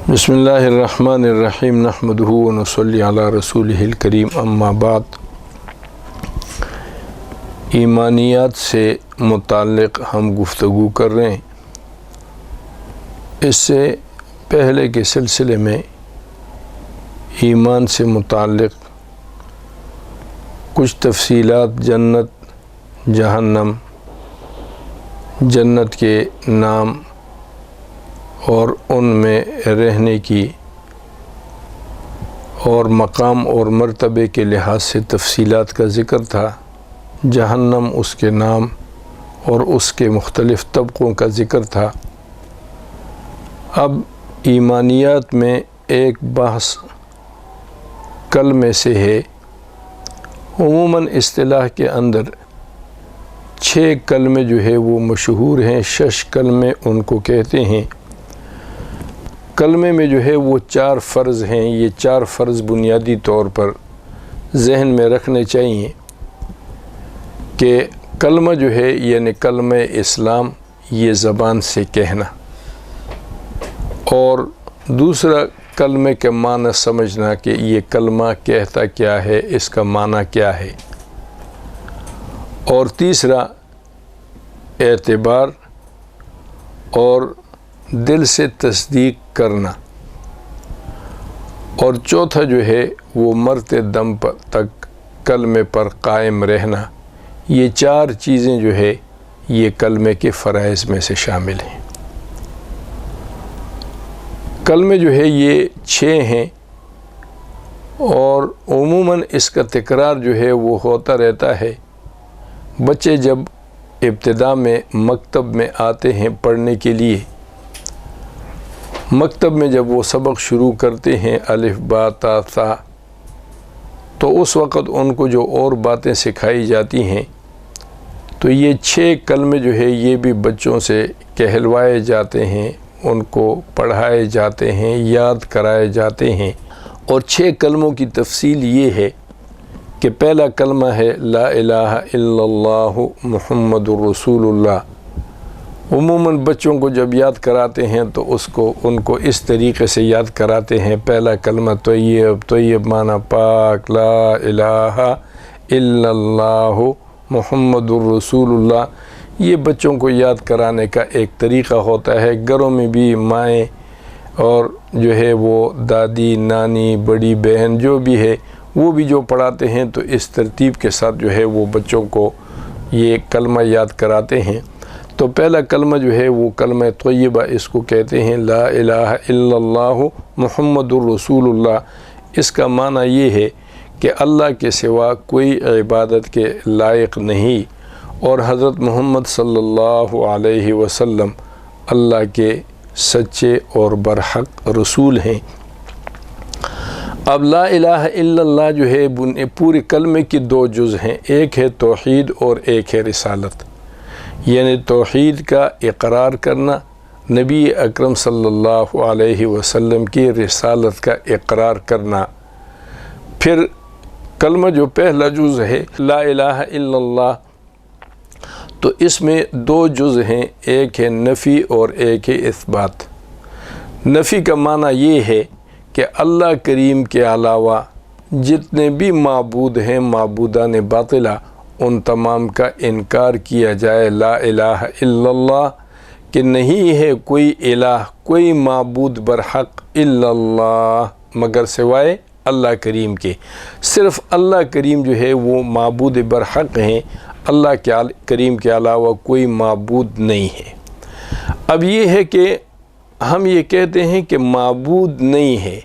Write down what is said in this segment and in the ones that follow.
بسم اللہ الرحمن الرحیم نحمدہ و نصلی علی رسولہ الکریم اما بعد۔ ایمانیات سے متعلق ہم گفتگو کر رہے ہیں۔ اس سے پہلے کے سلسلے میں ایمان سے متعلق کچھ تفصیلات جنت، جہنم، جنت کے نام اور ان میں رہنے کی اور مقام اور مرتبے کے لحاظ سے تفصیلات کا ذکر تھا۔ جہنم، اس کے نام اور اس کے مختلف طبقوں کا ذکر تھا۔ اب ایمانیات میں ایک بحث کلمے سے ہے۔ عموماً اصطلاح کے اندر 6 کلمے جو ہے وہ مشہور ہیں، 6 کلمے ان کو کہتے ہیں۔ کلمے میں جو ہے وہ 4 فرض ہیں۔ یہ 4 فرض بنیادی طور پر ذہن میں رکھنے چاہیے کہ کلمہ جو ہے یعنی کلمہ اسلام، یہ زبان سے کہنا، اور دوسرا کلمے کے معنی سمجھنا کہ یہ کلمہ کہتا کیا ہے، اس کا معنی کیا ہے، اور تیسرا اعتبار اور دل سے تصدیق کرنا، اور چوتھا جو ہے وہ مرتے دم تک کلمے پر قائم رہنا۔ یہ 4 چیزیں جو ہے یہ کلمے کے فرائض میں سے شامل ہیں۔ کلمے جو ہے یہ 6 ہیں، اور عموماً اس کا تکرار جو ہے وہ ہوتا رہتا ہے۔ بچے جب ابتدا میں مکتب میں آتے ہیں پڑھنے کے لیے، مکتب میں جب وہ سبق شروع کرتے ہیں الف با تا ثا، تو اس وقت ان کو جو اور باتیں سکھائی جاتی ہیں، تو یہ 6 کلمے جو ہے یہ بھی بچوں سے کہلوائے جاتے ہیں، ان کو پڑھائے جاتے ہیں، یاد کرائے جاتے ہیں۔ اور 6 کلموں کی تفصیل یہ ہے کہ پہلا کلمہ ہے لا الہ الا اللہ محمد الرسول اللہ۔ عموماً بچوں کو جب یاد کراتے ہیں تو ان کو اس طریقے سے یاد کراتے ہیں۔ پہلا کلمہ طیب، طیب معنی پاک، لا الہ الا اللہ محمد الرسول اللہ۔ یہ بچوں کو یاد کرانے کا ایک طریقہ ہوتا ہے۔ گھروں میں بھی مائیں اور جو ہے وہ دادی، نانی، بڑی بہن جو بھی ہے وہ بھی جو پڑھاتے ہیں تو اس ترتیب کے ساتھ جو ہے وہ بچوں کو یہ کلمہ یاد کراتے ہیں۔ تو پہلا کلمہ جو ہے وہ کلمہ طیبہ اس کو کہتے ہیں، لا الہ الا اللہ محمد الرسول اللہ۔ اس کا معنی یہ ہے کہ اللہ کے سوا کوئی عبادت کے لائق نہیں، اور حضرت محمد صلی اللہ علیہ وسلم اللہ کے سچے اور برحق رسول ہیں۔ اب لا الہ الا اللہ جو ہے پورے کلمے کی 2 جز ہیں، ایک ہے توحید اور ایک ہے رسالت، یعنی توحید کا اقرار کرنا، نبی اکرم صلی اللہ علیہ وسلم کی رسالت کا اقرار کرنا۔ پھر کلمہ جو پہلا جز ہے لا الہ الا اللہ، تو اس میں 2 جز ہیں، ایک ہے نفی اور ایک ہے اثبات۔ نفی کا معنی یہ ہے کہ اللہ کریم کے علاوہ جتنے بھی معبود ہیں، معبودان باطلہ، ان تمام کا انکار کیا جائے۔ لا الہ الا اللہ کہ نہیں ہے کوئی الہ، کوئی معبود برحق الا اللہ مگر سوائے اللہ کریم کے۔ صرف اللہ کریم جو ہے وہ معبود برحق ہیں، اللہ کریم کے علاوہ کوئی معبود نہیں ہے۔ اب یہ ہے کہ ہم یہ کہتے ہیں کہ معبود نہیں ہے،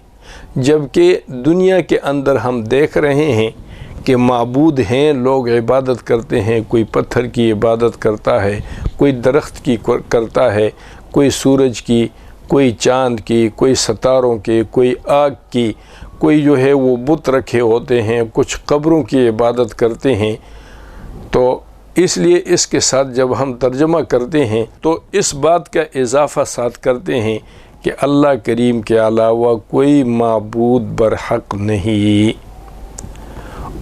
جبکہ دنیا کے اندر ہم دیکھ رہے ہیں کہ معبود ہیں، لوگ عبادت کرتے ہیں، کوئی پتھر کی عبادت کرتا ہے، کوئی درخت کی کرتا ہے، کوئی سورج کی، کوئی چاند کی، کوئی ستاروں کی، کوئی آگ کی، کوئی جو ہے وہ بت رکھے ہوتے ہیں، کچھ قبروں کی عبادت کرتے ہیں۔ تو اس لیے اس کے ساتھ جب ہم ترجمہ کرتے ہیں تو اس بات کا اضافہ ساتھ کرتے ہیں کہ اللہ کریم کے علاوہ کوئی معبود برحق نہیں،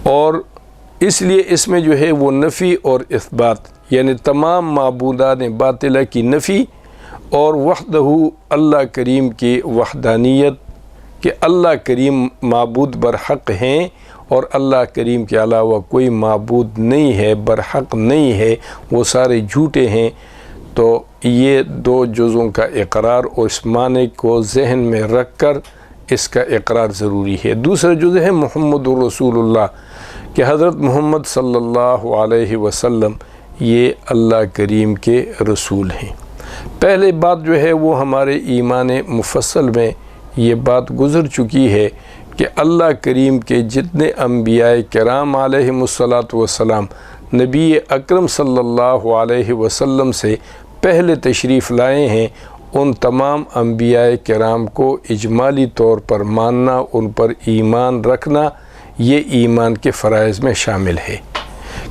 اور اس لیے اس میں جو ہے وہ نفی اور اثبات، یعنی تمام معبودان باطلہ کی نفی اور وحدہ اللہ کریم کی وحدانیت کہ اللہ کریم معبود برحق ہیں اور اللہ کریم کے علاوہ کوئی معبود نہیں ہے، برحق نہیں ہے، وہ سارے جھوٹے ہیں۔ تو یہ دو جزوں کا اقرار اور اس معنی کو ذہن میں رکھ کر اس کا اقرار ضروری ہے۔ دوسرا جز ہے محمد رسول اللہ کہ حضرت محمد صلی اللہ علیہ وسلم یہ اللہ کریم کے رسول ہیں۔ پہلے بات جو ہے وہ ہمارے ایمان مفصل میں یہ بات گزر چکی ہے کہ اللہ کریم کے جتنے انبیاء کرام علیہم الصلاۃ والسلام نبی اکرم صلی اللہ علیہ وسلم سے پہلے تشریف لائے ہیں، ان تمام انبیاء کرام کو اجمالی طور پر ماننا، ان پر ایمان رکھنا، یہ ایمان کے فرائض میں شامل ہے۔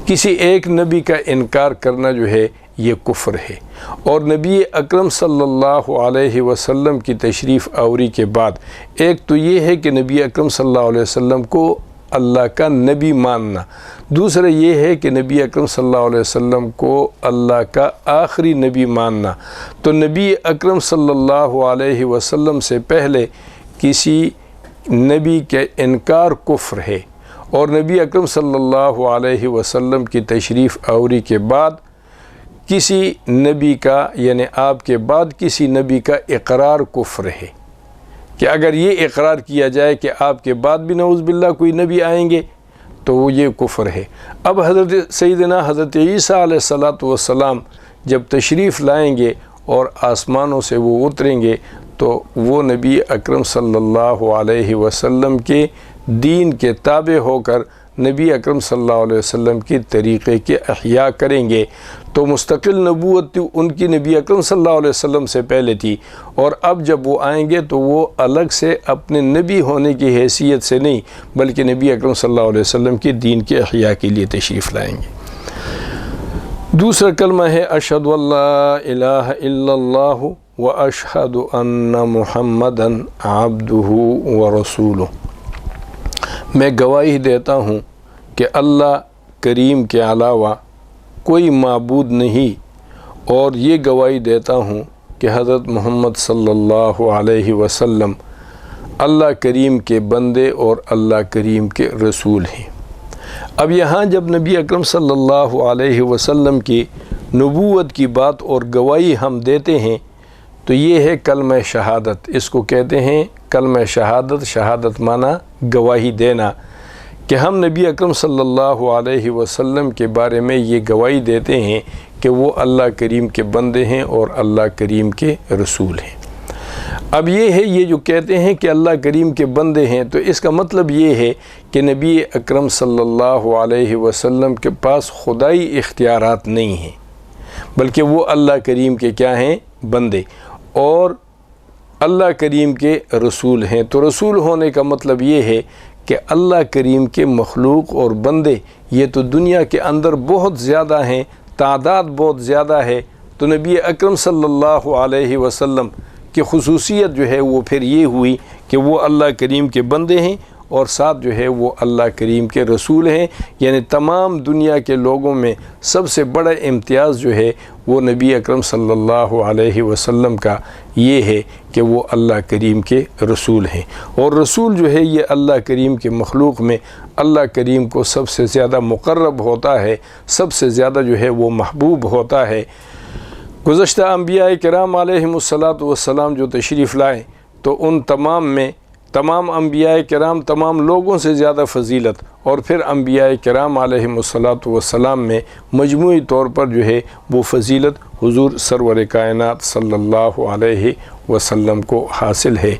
کسی ایک نبی کا انکار کرنا جو ہے یہ کفر ہے۔ اور نبی اکرم صلی اللہ علیہ وسلم کی تشریف آوری کے بعد ایک تو یہ ہے کہ نبی اکرم صلی اللہ علیہ وسلم کو اللہ کا نبی ماننا، دوسرا یہ ہے کہ نبی اکرم صلی اللہ علیہ وسلم کو اللہ کا آخری نبی ماننا۔ تو نبی اکرم صلی اللہ علیہ وسلم سے پہلے کسی نبی کے انکار کفر ہے، اور نبی اکرم صلی اللہ علیہ وسلم کی تشریف آوری کے بعد کسی نبی کا یعنی آپ کے بعد کسی نبی کا اقرار کفر ہے کہ اگر یہ اقرار کیا جائے کہ آپ کے بعد بھی نعوذ باللہ کوئی نبی آئیں گے تو وہ یہ کفر ہے۔ اب حضرت سیدنا حضرت عیسیٰ علیہ الصلاۃ والسلام جب تشریف لائیں گے اور آسمانوں سے وہ اتریں گے تو وہ نبی اکرم صلی اللہ علیہ وسلم کے دین کے تابع ہو کر نبی اکرم صلی اللہ علیہ وسلم کی طریقے کے احیاء کریں گے۔ تو مستقل نبوت ان کی نبی اکرم صلی اللہ علیہ وسلم سے پہلے تھی، اور اب جب وہ آئیں گے تو وہ الگ سے اپنے نبی ہونے کی حیثیت سے نہیں بلکہ نبی اکرم صلی اللہ علیہ وسلم کے دین کے احیاء کے لیے تشریف لائیں گے۔ دوسرا کلمہ ہے اشہد ان لا الہ الا اللہ واشہد ان محمدا عبدہ ورسولہ۔ میں گواہی دیتا ہوں کہ اللہ کریم کے علاوہ کوئی معبود نہیں، اور یہ گواہی دیتا ہوں کہ حضرت محمد صلی اللہ علیہ وسلم اللہ کریم کے بندے اور اللہ کریم کے رسول ہیں۔ اب یہاں جب نبی اکرم صلی اللہ علیہ وسلم کی نبوت کی بات اور گواہی ہم دیتے ہیں تو یہ ہے کلمہ شہادت، اس کو کہتے ہیں کلمہ شہادت۔ شہادت معنی گواہی دینا کہ ہم نبی اکرم صلی اللہ علیہ وسلم کے بارے میں یہ گواہی دیتے ہیں کہ وہ اللہ کریم کے بندے ہیں اور اللہ کریم کے رسول ہیں۔ اب یہ ہے یہ جو کہتے ہیں کہ اللہ کریم کے بندے ہیں تو اس کا مطلب یہ ہے کہ نبی اکرم صلی اللہ علیہ وسلم کے پاس خدائی اختیارات نہیں ہیں بلکہ وہ اللہ کریم کے کیا ہیں؟ بندے، اور اللہ کریم کے رسول ہیں۔ تو رسول ہونے کا مطلب یہ ہے کہ اللہ کریم کے مخلوق اور بندے یہ تو دنیا کے اندر بہت زیادہ ہیں، تعداد بہت زیادہ ہے، تو نبی اکرم صلی اللہ علیہ وسلم کی خصوصیت جو ہے وہ پھر یہ ہوئی کہ وہ اللہ کریم کے بندے ہیں اور ساتھ جو ہے وہ اللہ کریم کے رسول ہیں۔ یعنی تمام دنیا کے لوگوں میں سب سے بڑا امتیاز جو ہے وہ نبی اکرم صلی اللہ علیہ وسلم کا یہ ہے کہ وہ اللہ کریم کے رسول ہیں، اور رسول جو ہے یہ اللہ کریم کے مخلوق میں اللہ کریم کو سب سے زیادہ مقرب ہوتا ہے، سب سے زیادہ جو ہے وہ محبوب ہوتا ہے۔ گزشتہ انبیاء کرام علیہم الصلاۃ والسلام جو تشریف لائے تو ان تمام میں تمام انبیاء کرام تمام لوگوں سے زیادہ فضیلت، اور پھر انبیاء کرام علیہم الصلاۃ والسلام میں مجموعی طور پر جو ہے وہ فضیلت حضور سرور کائنات صلی اللہ علیہ وسلم کو حاصل ہے۔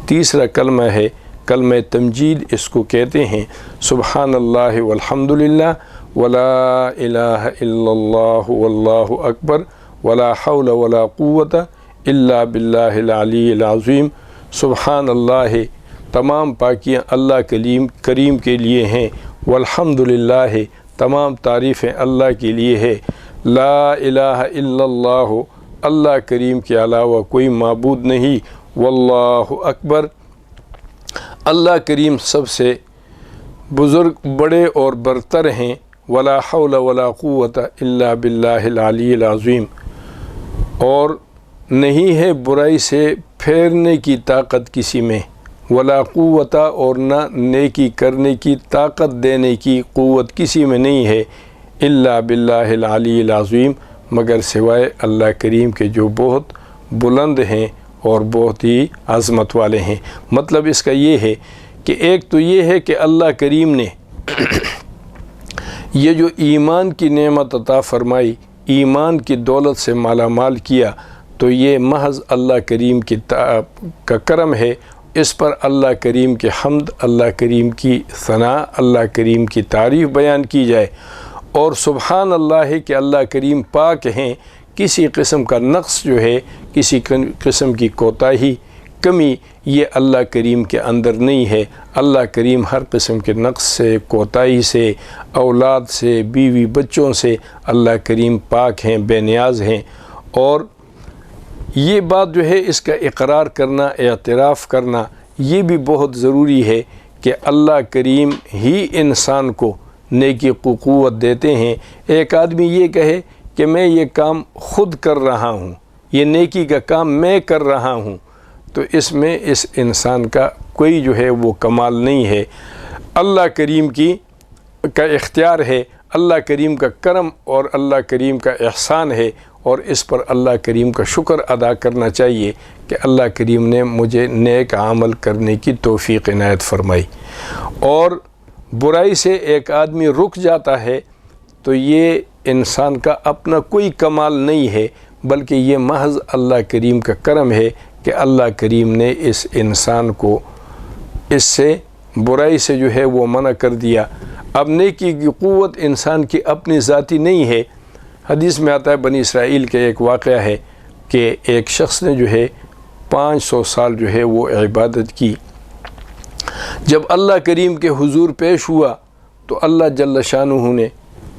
تیسرا کلمہ ہے کلمہ تمجید، اس کو کہتے ہیں سبحان اللہ والحمد للہ ولا الہ الا اللہ واللہ اکبر ولا حول ولا قوت الا باللہ العلی العظیم۔ سبحان اللہ، تمام پاکیاں اللہ کریم کے لیے ہیں، والحمد للہ، تمام تعریفیں اللہ کے لیے ہے، لا الہ الا اللہ، اللہ کریم کے علاوہ کوئی معبود نہیں، واللہ اکبر، اللہ کریم سب سے بزرگ بڑے اور برتر ہیں، ولا حول ولا قوت الا باللہ العلی العظیم، اور نہیں ہے برائی سے پھیرنے کی طاقت کسی میں، ولا قوت اور نہ نیکی کرنے کی طاقت دینے کی قوت کسی میں نہیں ہے، الا باللہ العلی العظیم، مگر سوائے اللہ کریم کے جو بہت بلند ہیں اور بہت ہی عظمت والے ہیں۔ مطلب اس کا یہ ہے کہ ایک تو یہ ہے کہ اللہ کریم نے یہ جو ایمان کی نعمت عطا فرمائی، ایمان کی دولت سے مالا مال کیا، تو یہ محض اللہ کریم کا کرم ہے۔ اس پر اللہ کریم کے حمد، اللہ کریم کی ثنا، اللہ کریم کی تعریف بیان کی جائے، اور سبحان اللہ ہے کہ اللہ کریم پاک ہیں، کسی قسم کا نقص جو ہے، کسی قسم کی کوتاہی، کمی یہ اللہ کریم کے اندر نہیں ہے۔ اللہ کریم ہر قسم کے نقص سے، کوتاہی سے، اولاد سے، بیوی بچوں سے اللہ کریم پاک ہیں، بے نیاز ہیں۔ اور یہ بات جو ہے اس کا اقرار کرنا، اعتراف کرنا، یہ بھی بہت ضروری ہے کہ اللہ کریم ہی انسان کو نیکی قوت دیتے ہیں۔ ایک آدمی یہ کہے کہ میں یہ کام خود کر رہا ہوں، یہ نیکی کا کام میں کر رہا ہوں، تو اس میں اس انسان کا کوئی جو ہے وہ کمال نہیں ہے۔ اللہ کریم کا اختیار ہے، اللہ کریم کا کرم اور اللہ کریم کا احسان ہے، اور اس پر اللہ کریم کا شکر ادا کرنا چاہیے کہ اللہ کریم نے مجھے نیک عمل کرنے کی توفیق عنایت فرمائی۔ اور برائی سے ایک آدمی رک جاتا ہے تو یہ انسان کا اپنا کوئی کمال نہیں ہے، بلکہ یہ محض اللہ کریم کا کرم ہے کہ اللہ کریم نے اس انسان کو اس سے برائی سے جو ہے وہ منع کر دیا۔ اب نیکی کی قوت انسان کی اپنی ذاتی نہیں ہے۔ حدیث میں آتا ہے، بنی اسرائیل کے ایک واقعہ ہے کہ ایک شخص نے جو ہے 500 سال جو ہے وہ عبادت کی۔ جب اللہ کریم کے حضور پیش ہوا تو اللہ جل شانہ نے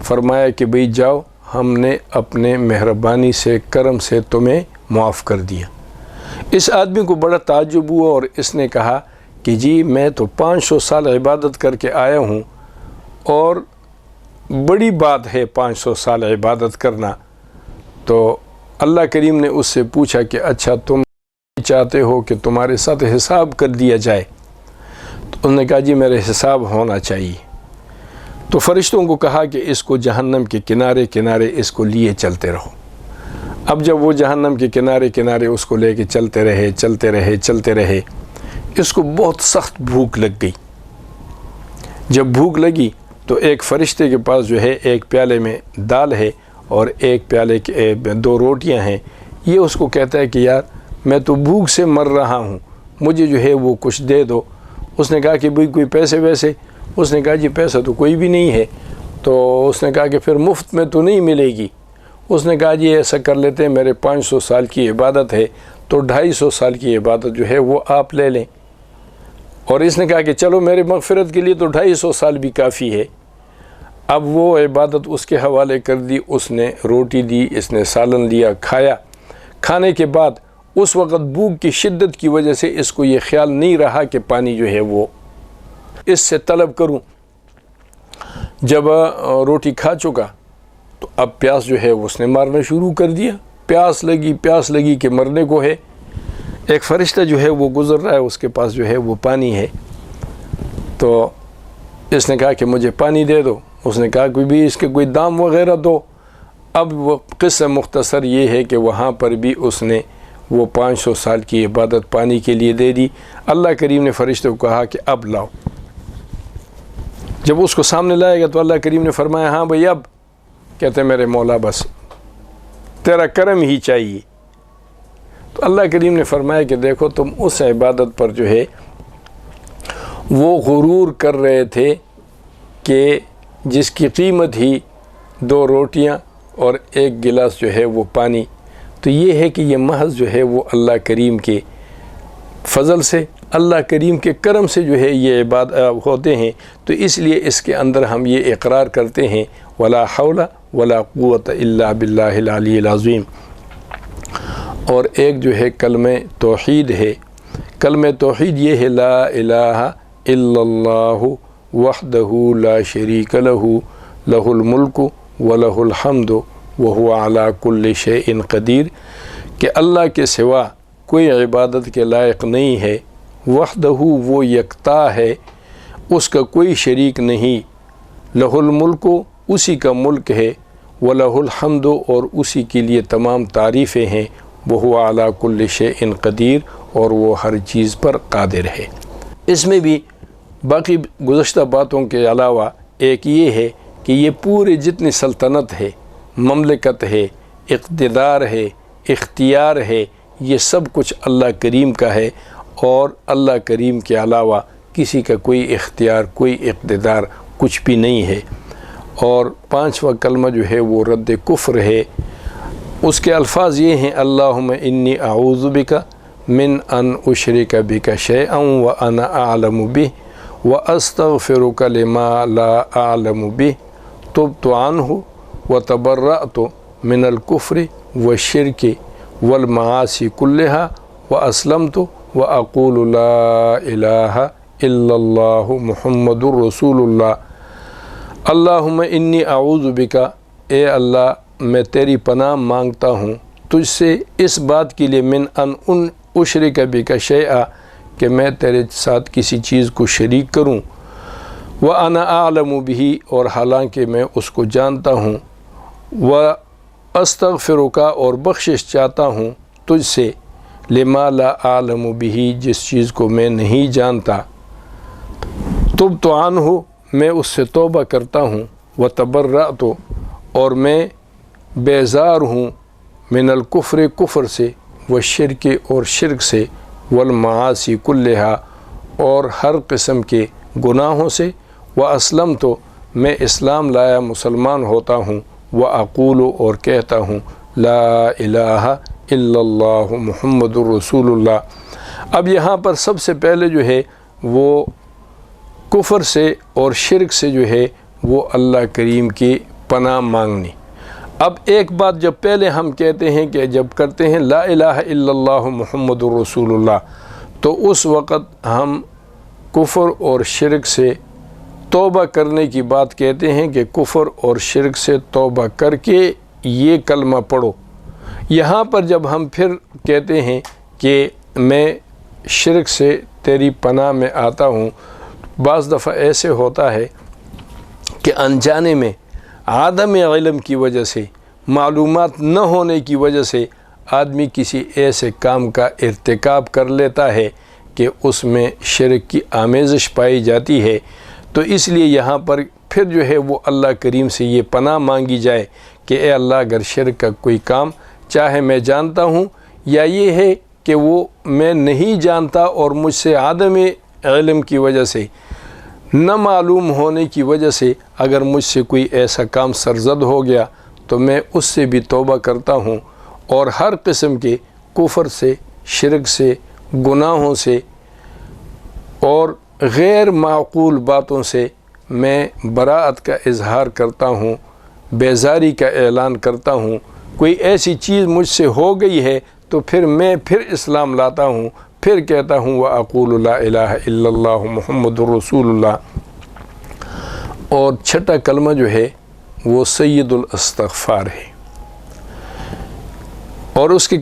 فرمایا کہ بھئی جاؤ، ہم نے اپنے مہربانی سے، کرم سے تمہیں معاف کر دیا۔ اس آدمی کو بڑا تعجب ہوا اور اس نے کہا کہ جی میں تو 500 سال عبادت کر کے آیا ہوں، اور بڑی بات ہے 500 سال عبادت کرنا۔ تو اللہ کریم نے اس سے پوچھا کہ اچھا تم چاہتے ہو کہ تمہارے ساتھ حساب کر دیا جائے؟ تو انہوں نے کہا جی میرے حساب ہونا چاہیے۔ تو فرشتوں کو کہا کہ اس کو جہنم کے کنارے کنارے اس کو لیے چلتے رہو۔ اب جب وہ جہنم کے کنارے کنارے اس کو لے کے چلتے رہے، اس کو بہت سخت بھوک لگ گئی۔ جب بھوک لگی تو ایک فرشتے کے پاس جو ہے ایک پیالے میں دال ہے اور ایک پیالے کے 2 روٹیاں ہیں۔ یہ اس کو کہتا ہے کہ یار میں تو بھوک سے مر رہا ہوں، مجھے جو ہے وہ کچھ دے دو۔ اس نے کہا کہ بھئی کوئی پیسے ویسے؟ اس نے کہا جی پیسہ تو کوئی بھی نہیں ہے۔ تو اس نے کہا کہ پھر مفت میں تو نہیں ملے گی۔ اس نے کہا جی ایسا کر لیتے ہیں، میرے 500 سال کی عبادت ہے تو 250 سال کی عبادت جو ہے وہ آپ لے لیں۔ اور اس نے کہا کہ چلو میرے مغفرت کے لیے تو 250 سال بھی کافی ہے۔ اب وہ عبادت اس کے حوالے کر دی، اس نے روٹی دی، اس نے سالن لیا، کھایا۔ کھانے کے بعد اس وقت بھوک کی شدت کی وجہ سے اس کو یہ خیال نہیں رہا کہ پانی جو ہے وہ اس سے طلب کروں۔ جب روٹی کھا چکا تو اب پیاس جو ہے اس نے مارنا شروع کر دیا۔ پیاس لگی کہ مرنے کو ہے۔ ایک فرشتہ جو ہے وہ گزر رہا ہے، اس کے پاس جو ہے وہ پانی ہے۔ تو اس نے کہا کہ مجھے پانی دے دو۔ اس نے کہا کہ بھی اس کے کوئی دام وغیرہ دو۔ اب وہ قصہ مختصر یہ ہے کہ وہاں پر بھی اس نے وہ 500 سال کی عبادت پانی کے لیے دے دی۔ اللہ کریم نے فرشتے کو کہا کہ اب لاؤ۔ جب اس کو سامنے لائے گا تو اللہ کریم نے فرمایا ہاں بھئی اب؟ کہتے میرے مولا بس تیرا کرم ہی چاہیے۔ تو اللہ کریم نے فرمایا کہ دیکھو تم اس عبادت پر جو ہے وہ غرور کر رہے تھے کہ جس کی قیمت ہی 2 روٹیاں اور 1 گلاس جو ہے وہ پانی، تو یہ ہے کہ یہ محض جو ہے وہ اللہ کریم کے فضل سے، اللہ کریم کے کرم سے جو ہے یہ عبادت ہوتے ہیں۔ تو اس لیے اس کے اندر ہم یہ اقرار کرتے ہیں ولا حول ولا قوت الا باللہ العلی العظیم۔ اور ایک جو ہے کلمہ توحید ہے۔ کلمہ توحید یہ ہے لا الہ الا اللہ وحدہ لا شریک لہ لہ الملک ولہ الحمد وہو علی کل شیء قدیر، کہ اللہ کے سوا کوئی عبادت کے لائق نہیں ہے، وحدہ وہ یکتا ہے، اس کا کوئی شریک نہیں، لہ الملک اسی کا ملک ہے، ولہ الحمد اور اسی کے لیے تمام تعریفیں ہیں، وہو علی کل شیء قدیر اور وہ ہر چیز پر قادر ہے۔ اس میں بھی باقی گزشتہ باتوں کے علاوہ ایک یہ ہے کہ یہ پورے جتنی سلطنت ہے، مملکت ہے، اقتدار ہے، اختیار ہے، یہ سب کچھ اللہ کریم کا ہے، اور اللہ کریم کے علاوہ کسی کا کوئی اختیار، کوئی اقتدار کچھ بھی نہیں ہے۔ اور پانچواں کلمہ جو ہے وہ رد کفر ہے۔ اس کے الفاظ یہ ہیں: اللہم انی اعوذ بک من ان اشرک بک شیئا وانا اعلم بہ واستغفرک لما لا اعلم بہ تبت عنہ وتبرأت من الکفر والشرک والمعاصی کلہا واسلمت واقول لا الہ الا اللہ محمد رسول اللہ۔ اللہم انی اعوذ بک، اے اللہ میں تیری پناہ مانگتا ہوں تجھ سے اس بات کے لیے، من ان اشرک بک شیئا کہ میں تیرے ساتھ کسی چیز کو شریک کروں، وانا اعلم بہ اور حالانکہ میں اس کو جانتا ہوں، واستغفرک اور بخشش چاہتا ہوں تجھ سے، لما لا اعلم بہ جس چیز کو میں نہیں جانتا، تبت عنہ میں اس سے توبہ کرتا ہوں، وتبرأت اور میں بیزار ہوں، من الکفر کفر سے، والشرک اور شرک سے، والمعاصی کلہا اور ہر قسم کے گناہوں سے، واسلمت میں اسلام لایا مسلمان ہوتا ہوں، واقول اور کہتا ہوں، لا الہ الا اللہ محمد رسول اللہ۔ اب یہاں پر سب سے پہلے جو ہے وہ کفر سے اور شرک سے جو ہے وہ اللہ کریم کی پناہ مانگنی۔ اب ایک بات جب پہلے ہم کہتے ہیں کہ جب کرتے ہیں لا الہ الا اللہ محمد رسول اللہ، تو اس وقت ہم کفر اور شرک سے توبہ کرنے کی بات کہتے ہیں کہ کفر اور شرک سے توبہ کر کے یہ کلمہ پڑھو۔ یہاں پر جب ہم پھر کہتے ہیں کہ میں شرک سے تیری پناہ میں آتا ہوں، بعض دفعہ ایسے ہوتا ہے کہ انجانے میں، عدم علم کی وجہ سے، معلومات نہ ہونے کی وجہ سے آدمی کسی ایسے کام کا ارتکاب کر لیتا ہے کہ اس میں شرک کی آمیزش پائی جاتی ہے۔ تو اس لیے یہاں پر پھر جو ہے وہ اللہ کریم سے یہ پناہ مانگی جائے کہ اے اللہ اگر شرک کا کوئی کام چاہے میں جانتا ہوں یا یہ ہے کہ وہ میں نہیں جانتا اور مجھ سے عدم علم کی وجہ سے، نہ معلوم ہونے کی وجہ سے اگر مجھ سے کوئی ایسا کام سرزد ہو گیا تو میں اس سے بھی توبہ کرتا ہوں، اور ہر قسم کے کفر سے، شرک سے، گناہوں سے اور غیر معقول باتوں سے میں براءت کا اظہار کرتا ہوں، بیزاری کا اعلان کرتا ہوں۔ کوئی ایسی چیز مجھ سے ہو گئی ہے تو میں پھر اسلام لاتا ہوں، پھر کہتا ہوں وَأَقُولُ لَا إِلَٰهَ إِلَّا اللَّهُ محمد رسول اللہ۔ اور چھٹا کلمہ جو ہے وہ سید الاستغفار ہے، اور اس کی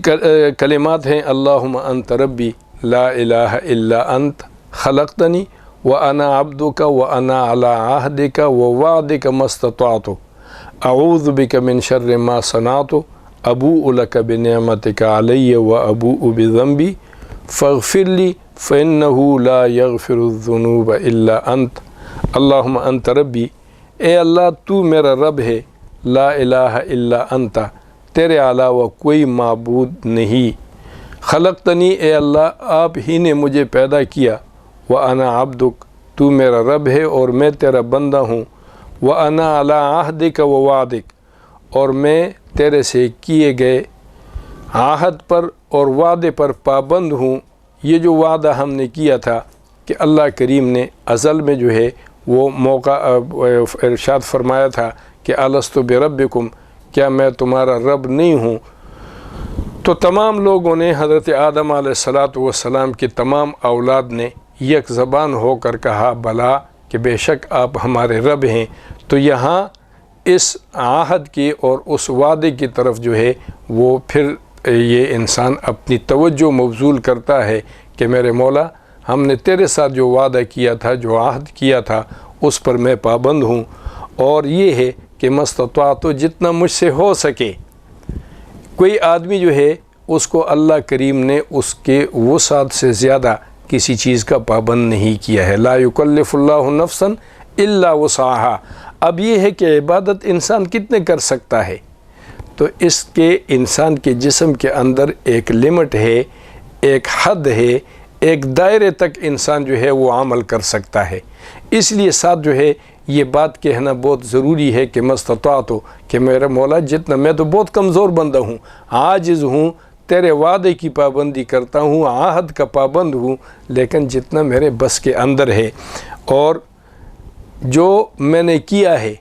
کلمات ہیں: اللہم انت ربی لا الہ الا انت خلقتنی وانا عبدک وانا علی عہدک ووعدک ما استطعت اعوذ بک من شر ما صنعت ابوء لک بنعمتک علی وابوء بذنبی فاغفر لی فانہ لا یغفر الذنوب الا انت۔ اللہم انت ربی، اے اللہ تو میرا رب ہے، لا الہ الا انت تیرے علاوہ کوئی معبود نہیں، خلقتنی اے اللہ آپ ہی نے مجھے پیدا کیا، وَأَنَا عَبْدُكَ تو میرا رب ہے اور میں تیرا بندہ ہوں، وَأَنَا عَلَىٰ عَهْدِكَ وَوَعْدِكَ اور میں تیرے سے کیے گئے عہد پر اور وعدے پر پابند ہوں۔ یہ جو وعدہ ہم نے کیا تھا کہ اللہ کریم نے ازل میں جو ہے وہ موقع ارشاد فرمایا تھا کہ الستُ بربکم، کیا میں تمہارا رب نہیں ہوں؟ تو تمام لوگوں نے حضرت آدم علیہ السلام کی تمام اولاد نے یک زبان ہو کر کہا بلا، کہ بے شک آپ ہمارے رب ہیں۔ تو یہاں اس عہد کی اور اس وعدے کی طرف جو ہے وہ پھر یہ انسان اپنی توجہ مبذول کرتا ہے کہ میرے مولا ہم نے تیرے ساتھ جو وعدہ کیا تھا، جو عہد کیا تھا، اس پر میں پابند ہوں، اور یہ ہے کہ مستطاعت جتنا مجھ سے ہو سکے۔ کوئی آدمی جو ہے اس کو اللہ کریم نے اس کے وسعت سے زیادہ کسی چیز کا پابند نہیں کیا ہے۔ لا یکلف اللہ نفسا الا وسعها۔ اب یہ ہے کہ عبادت انسان کتنے کر سکتا ہے، تو اس کے انسان کے جسم کے اندر ایک لمٹ ہے، ایک حد ہے، ایک دائرے تک انسان جو ہے وہ عمل کر سکتا ہے۔ اس لیے ساتھ جو ہے یہ بات کہنا بہت ضروری ہے کہ مستطاعت ہو، کہ میرا مولا جتنا، میں تو بہت کمزور بندہ ہوں، عاجز ہوں، تیرے وعدے کی پابندی کرتا ہوں، عہد کا پابند ہوں، لیکن جتنا میرے بس کے اندر ہے، اور جو میں نے کیا ہے،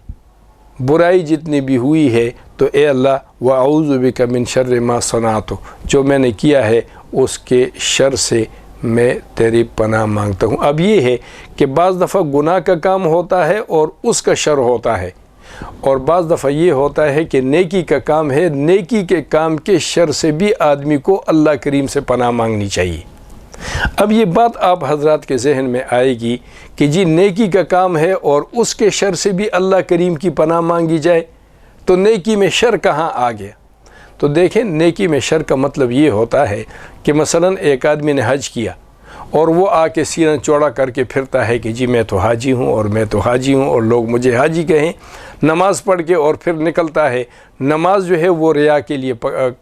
برائی جتنی بھی ہوئی ہے، تو اے اللہ وَأَعُوذُ بِكَ مِن شَرِّ مَا صَنَعْتُ، جو میں نے کیا ہے اس کے شر سے میں تیری پناہ مانگتا ہوں۔ اب یہ ہے کہ بعض دفعہ گناہ کا کام ہوتا ہے اور اس کا شر ہوتا ہے، اور بعض دفعہ یہ ہوتا ہے کہ نیکی کا کام ہے، نیکی کے کام کے شر سے بھی آدمی کو اللہ کریم سے پناہ مانگنی چاہیے۔ اب یہ بات آپ حضرات کے ذہن میں آئے گی کہ جی نیکی کا کام ہے اور اس کے شر سے بھی اللہ کریم کی پناہ مانگی جائے، تو نیکی میں شر کہاں آ گیا؟ تو دیکھیں، نیکی میں شر کا مطلب یہ ہوتا ہے کہ مثلا ایک آدمی نے حج کیا اور وہ آ کے سینہ چوڑا کر کے پھرتا ہے کہ جی میں تو حاجی ہوں اور میں تو حاجی ہوں اور لوگ مجھے حاجی کہیں، نماز پڑھ کے اور پھر نکلتا ہے۔ نماز جو ہے وہ ریا کے لیے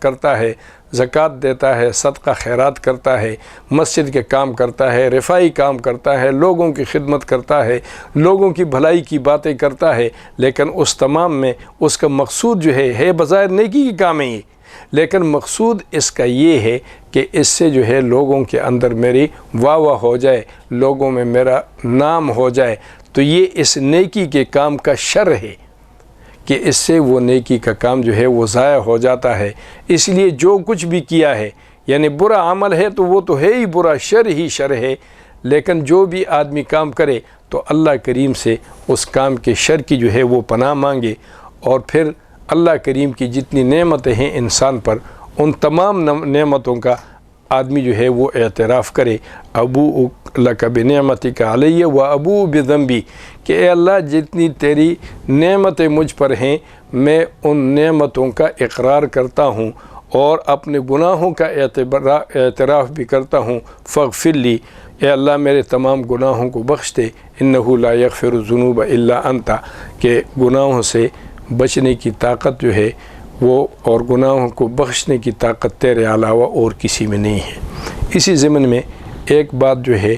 کرتا ہے، زکوٰۃ دیتا ہے، صدقہ خیرات کرتا ہے، مسجد کے کام کرتا ہے، رفائی کام کرتا ہے، لوگوں کی خدمت کرتا ہے، لوگوں کی بھلائی کی باتیں کرتا ہے، لیکن اس تمام میں اس کا مقصود جو ہے بظاہر نیکی کی کام ہے یہ، لیکن مقصود اس کا یہ ہے کہ اس سے جو ہے لوگوں کے اندر میری واہ واہ ہو جائے، لوگوں میں میرا نام ہو جائے، تو یہ اس نیکی کے کام کا شر ہے کہ اس سے وہ نیکی کا کام جو ہے وہ ضائع ہو جاتا ہے۔ اس لیے جو کچھ بھی کیا ہے، یعنی برا عمل ہے تو وہ تو ہے ہی برا، شر ہی شر ہے، لیکن جو بھی آدمی کام کرے تو اللہ کریم سے اس کام کے شر کی جو ہے وہ پناہ مانگے، اور پھر اللہ کریم کی جتنی نعمتیں ہیں انسان پر، ان تمام نعمتوں کا آدمی جو ہے وہ اعتراف کرے۔ ابو لک بنعمتک علی و ابو بذنبی، کہ اے اللہ جتنی تیری نعمتیں مجھ پر ہیں میں ان نعمتوں کا اقرار کرتا ہوں اور اپنے گناہوں کا اعتراف بھی کرتا ہوں۔ فاغفر لی، اے اللہ میرے تمام گناہوں کو بخش دے، انہ لا یغفر الذنوب الا انت، کہ گناہوں سے بچنے کی طاقت جو ہے وہ، اور گناہوں کو بخشنے کی طاقت تیرے علاوہ اور کسی میں نہیں ہے۔ اسی ضمن میں ایک بات جو ہے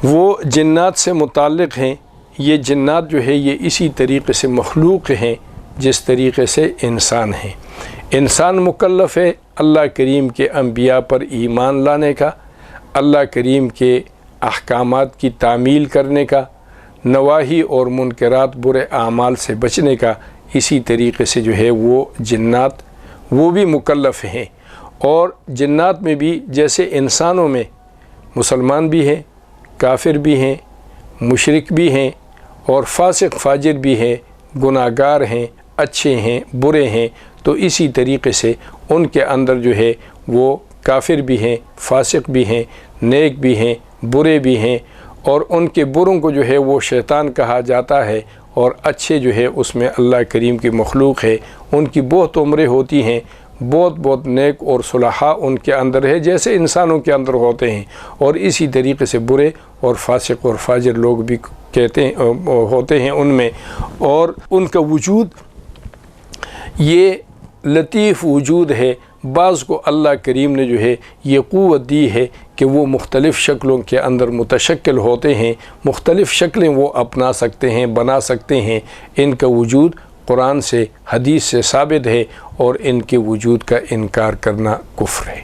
وہ جنات سے متعلق ہیں۔ یہ جنات جو ہے یہ اسی طریقے سے مخلوق ہیں جس طریقے سے انسان ہیں۔ انسان مکلف ہے اللہ کریم کے انبیاء پر ایمان لانے کا، اللہ کریم کے احکامات کی تعمیل کرنے کا، نواہی اور منکرات برے اعمال سے بچنے کا۔ اسی طریقے سے جو ہے وہ جنات وہ بھی مکلف ہیں، اور جنات میں بھی جیسے انسانوں میں مسلمان بھی ہیں، کافر بھی ہیں، مشرک بھی ہیں، اور فاسق فاجر بھی ہیں، گناہ گار ہیں، اچھے ہیں، برے ہیں، تو اسی طریقے سے ان کے اندر جو ہے وہ کافر بھی ہیں، فاسق بھی ہیں، نیک بھی ہیں، برے بھی ہیں، اور ان کے بروں کو جو ہے وہ شیطان کہا جاتا ہے، اور اچھے جو ہے اس میں اللہ کریم کی مخلوق ہے، ان کی بہت عمریں ہوتی ہیں، بہت بہت نیک اور صلحاء ان کے اندر ہے جیسے انسانوں کے اندر ہوتے ہیں، اور اسی طریقے سے برے اور فاسق اور فاجر لوگ بھی کہتے ہیں ہوتے ہیں ان میں، اور ان کا وجود یہ لطیف وجود ہے۔ بعض کو اللہ کریم نے جو ہے یہ قوت دی ہے کہ وہ مختلف شکلوں کے اندر متشکل ہوتے ہیں، مختلف شکلیں وہ اپنا سکتے ہیں، بنا سکتے ہیں۔ ان کا وجود قرآن سے، حدیث سے ثابت ہے، اور ان کے وجود کا انکار کرنا کفر ہے۔